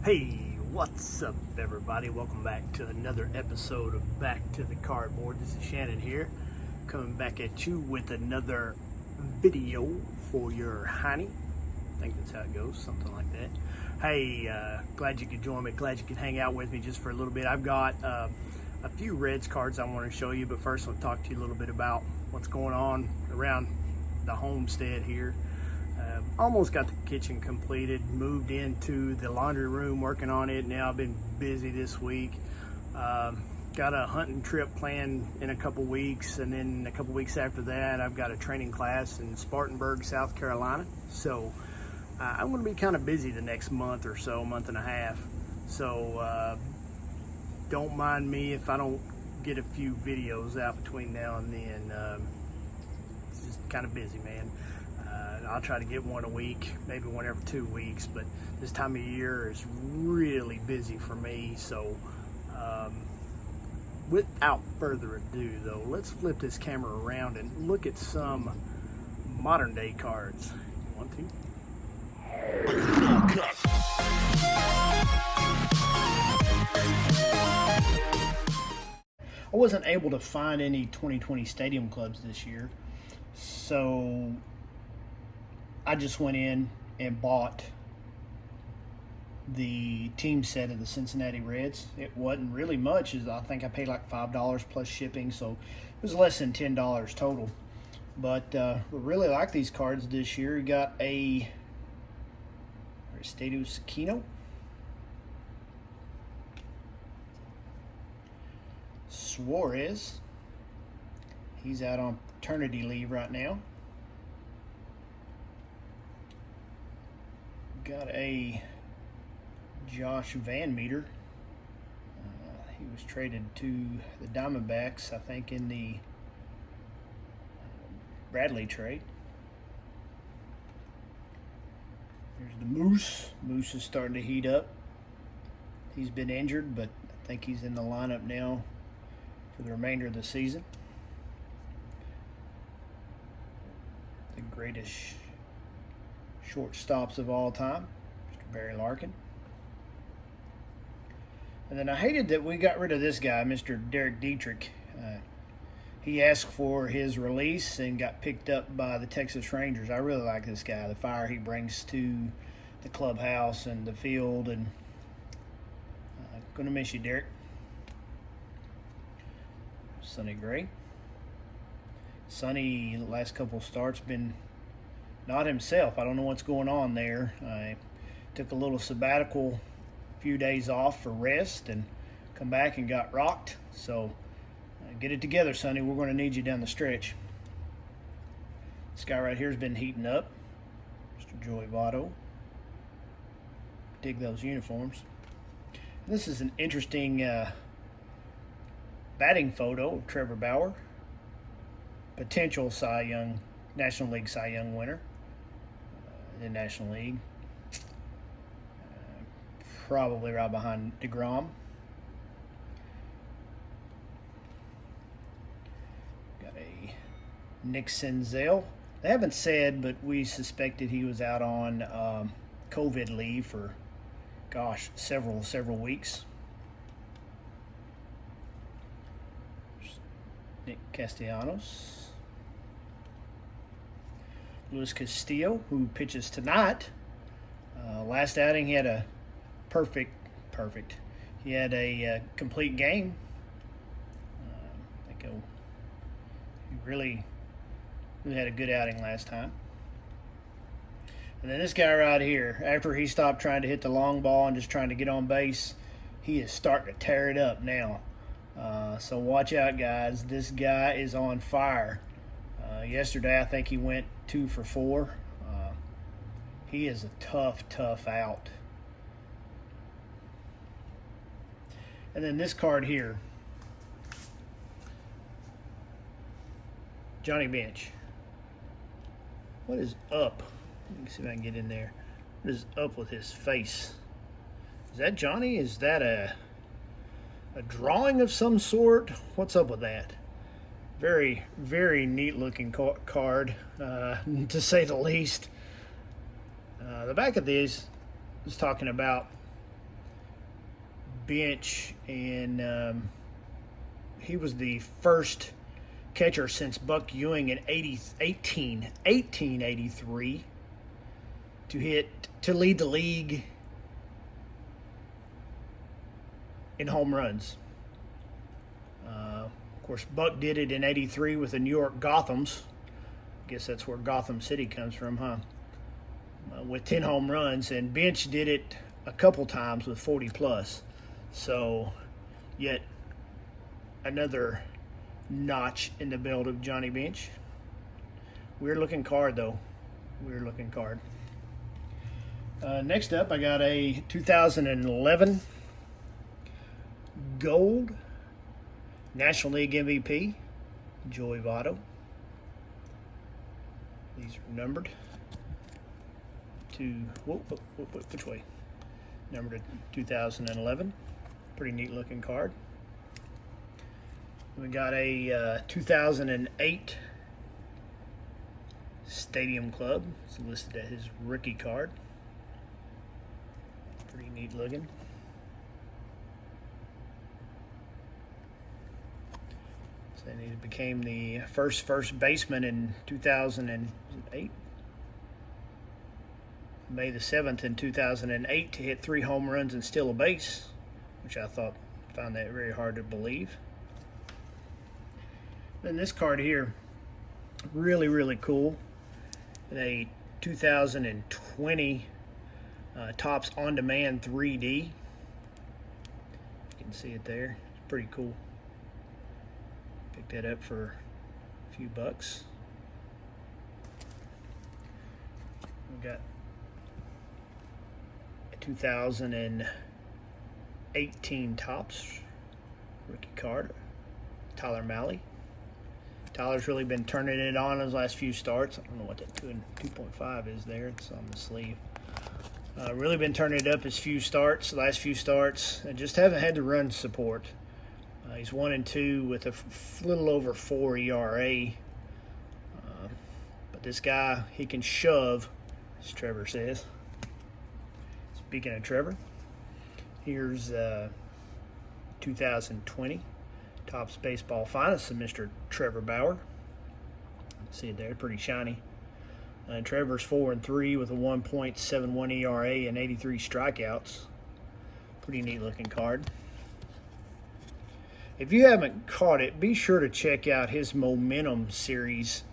Hey, what's up everybody? Welcome back to another episode of Back to the Cardboard. This is Shannon here, coming back at you with another video for your honey. I think that's how it goes, something like that. Hey, glad you could join me, glad you could hang out with me just for a little bit. I've got a few Reds cards I want to show you, but first I'll talk to you a little bit about what's going on around the homestead here. Almost got the kitchen completed, moved into the laundry room, working on it. Now I've been busy this week. Got a hunting trip planned in a couple weeks, and then a couple weeks after that I've got a training class in Spartanburg, South Carolina. So I'm going to be kind of busy the next month or so, month and a half. So don't mind me if I don't get a few videos out between now and then. It's just kind of busy, man. I'll try to get one a week, maybe one every 2 weeks, but this time of year is really busy for me. So without further ado though, let's flip this camera around and look at some modern day cards. You want to? I wasn't able to find any 2020 stadium clubs this year, so I just went in and bought the team set of the Cincinnati Reds. It wasn't really much. I think I paid like $5 plus shipping, so it was less than $10 total. But we really like these cards this year. We got a Aristides Aquino, Suarez. He's out on paternity leave right now. Got a Josh Van Meter. He was traded to the Diamondbacks, I think, in the Bradley trade. There's the Moose. Moose is starting to heat up. He's been injured, but I think he's in the lineup now for the remainder of the season. The greatest shortstops of all time, Mr. Barry Larkin. And then I hated that we got rid of this guy, Mr. Derek Dietrich. He asked for his release and got picked up by the Texas Rangers. I really like this guy, the fire he brings to the clubhouse and the field, and gonna miss you, Derek. Sonny Gray. Sonny, the last couple starts, been not himself. I don't know what's going on there. I took a little sabbatical, few days off for rest, and come back and got rocked. So get it together, Sonny. We're going to need you down the stretch. This guy right here has been heating up, Mr. Joey Votto. Dig those uniforms. This is an interesting batting photo of Trevor Bauer, potential National League Cy Young winner in the National League. Probably right behind DeGrom. Got a Nick Senzel. They haven't said, but we suspected he was out on COVID leave for, several weeks. Nick Castellanos. Luis Castillo, who pitches tonight. Last outing, he had a perfect. He had a complete game. I think he really had a good outing last time. And then this guy right here, after he stopped trying to hit the long ball and just trying to get on base, he is starting to tear it up now. So watch out, guys. This guy is on fire. Yesterday, I think he went 2 for 4. He is a tough out. And then this card here, Johnny Bench. What is up? Let me see if I can get in there. What is up with his face? Is that Johnny? Is that a drawing of some sort? What's up with that? Very, very neat looking card, to say the least. The back of these is talking about bench, and he was the first catcher since Buck Ewing in 1883 to lead the league in home runs. Of course, Buck did it in '83 with the New York Gothams. I guess that's where Gotham City comes from, huh? With 10 home runs, and Bench did it a couple times with 40 plus. So, yet another notch in the belt of Johnny Bench. Weird looking card, though. Weird looking card. Next up, I got a 2011 Gold National League MVP, Joey Votto. These are numbered to, which way? Numbered to 2011. Pretty neat looking card. We got a 2008 Stadium Club. It's listed as his rookie card. Pretty neat looking. So he became the first baseman in 2008. May the 7th in 2008 to hit 3 home runs and steal a base, which I found that very hard to believe. Then this card here, really, really cool. A 2020 Topps On Demand 3D. You can see it there. It's pretty cool. Picked that up for a few bucks. We got a 2018 Topps rookie card, Tyler Mahle. Tyler's really been turning it on his last few starts. I don't know what that 2.5 is there. It's on the sleeve. Really been turning it up his last few starts. And just haven't had the run support. He's 1-2 with a little over 4 ERA. But this guy, he can shove, as Trevor says. Speaking of Trevor, here's 2020 Topps Baseball Finest of Mr. Trevor Bauer. See it there, pretty shiny. Trevor's 4-3 with a 1.71 ERA and 83 strikeouts. Pretty neat looking card. If you haven't caught it, be sure to check out his Momentum series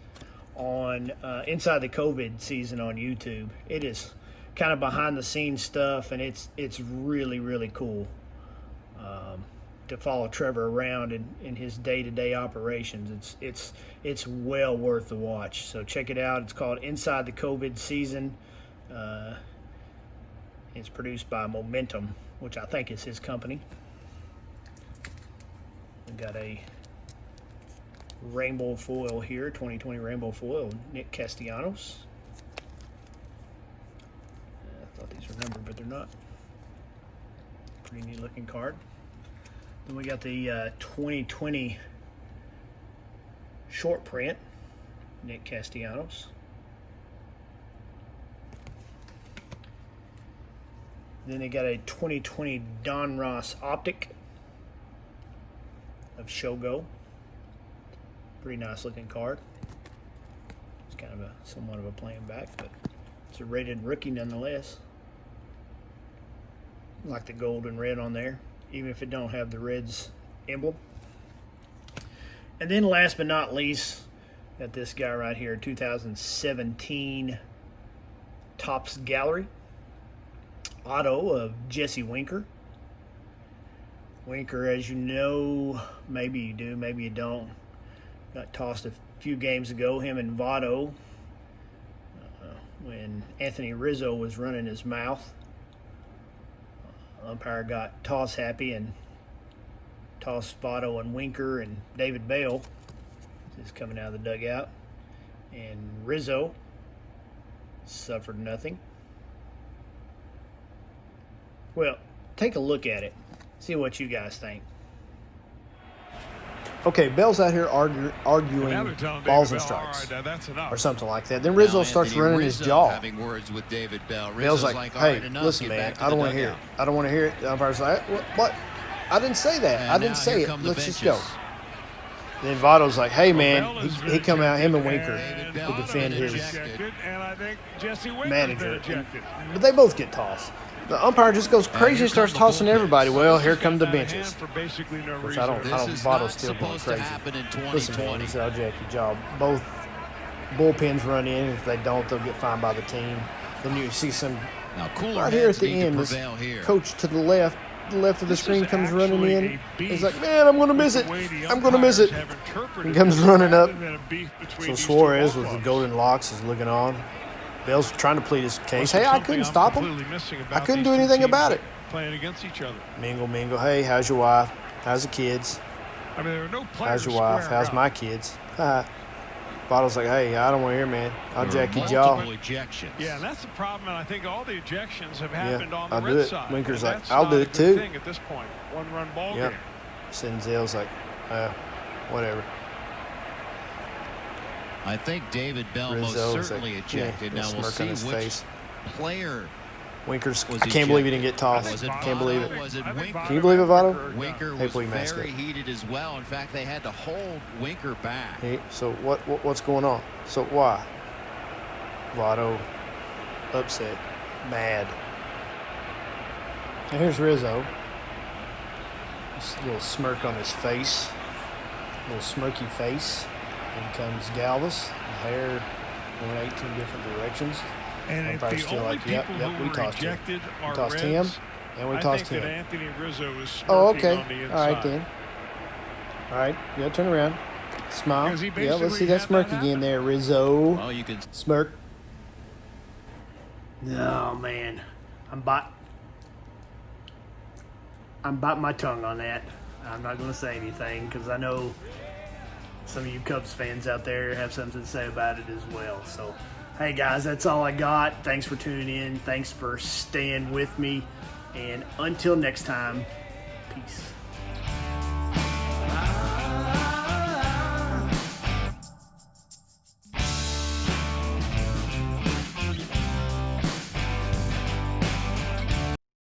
on Inside the COVID season on YouTube. It is kind of behind the scenes stuff, and it's really, really cool to follow Trevor around in his day-to-day operations. It's well worth the watch. So check it out. It's called Inside the COVID season. It's produced by Momentum, which I think is his company. We got a rainbow foil here, 2020 rainbow foil, Nick Castellanos. I thought these were numbered, but they're not. Pretty neat looking card. Then we got the 2020 short print, Nick Castellanos. Then they got a 2020 Don Ross Optic of Shogo. Pretty nice looking card. It's kind of somewhat of a plain back, but it's a rated rookie nonetheless. Like the gold and red on there, even if it don't have the Reds emblem. And then last but not least, got this guy right here, 2017 Topps Gallery auto of Jesse Winker. Winker, as you know, maybe you do, maybe you don't, got tossed a few games ago, him and Votto, when Anthony Rizzo was running his mouth. Umpire got toss happy and tossed Votto and Winker and David Bell. This is coming out of the dugout. And Rizzo suffered nothing. Well, take a look at it. See what you guys think. Okay, Bell's out here arguing balls and strikes or something like that. Then Rizzo starts running his jaw. Having words with David Bell. Bell's like, hey, listen, man, I don't want to hear it. I don't want to hear it. The umpire's like, what? I didn't say that. I didn't say it. Let's just go. Then Votto's like, hey, man, he come out, him and Winker, to defend his manager. But they both get tossed. The umpire just goes crazy and starts tossing everybody. Well, here come the benches. Which I don't Votto's still going crazy. Listen, man, he said, I'll jack your jaw. Both bullpens run in. If they don't, they'll get fined by the team. Then you see some, right here at the end, this coach to the left of the screen comes running in. He's like, man, I'm going to miss it. I'm going to miss it. He comes running up. So Suarez with the golden locks is looking on. Bell's trying to plead his case. Hey, I couldn't stop him. I couldn't do anything about it. Playing against each other. Mingle. Hey, how's your wife? How's the kids? I mean, there are no how's your wife? How's my kids? Bottle's like, hey, I don't want to hear, man. I'll jack your jaw. Ejections. Yeah, and that's the problem. And I think all the ejections have happened on the I'll Red do it. side. Winker's like, I'll do it too. Thing at this point, one-run ball game. Senzel's like, whatever. I think David Bell most certainly ejected. Now we'll see which player. Winker's. I can't believe he didn't get tossed. Can't believe it. Can you believe it, Votto? Winker was very heated as well. In fact, they had to hold Winker back. Hey, so what's going on? So why? Votto upset, mad. And here's Rizzo. This little smirk on his face, little smirky face. Then comes Galvis, the hair going 18 different directions. And if the still only like, people yep, who we were tossed rejected him. are We tossed Reds, him, and we tossed him. I think that Anthony Rizzo is smirking okay. on the inside. All right, then. All right, you got to turn around. Smile. Yeah, let's see that smirk again there, Rizzo. Well, you can smirk. No, man. I'm biting my tongue on that. I'm not going to say anything because I know some of you Cubs fans out there have something to say about it as well. So, hey, guys, that's all I got. Thanks for tuning in. Thanks for staying with me. And until next time, peace.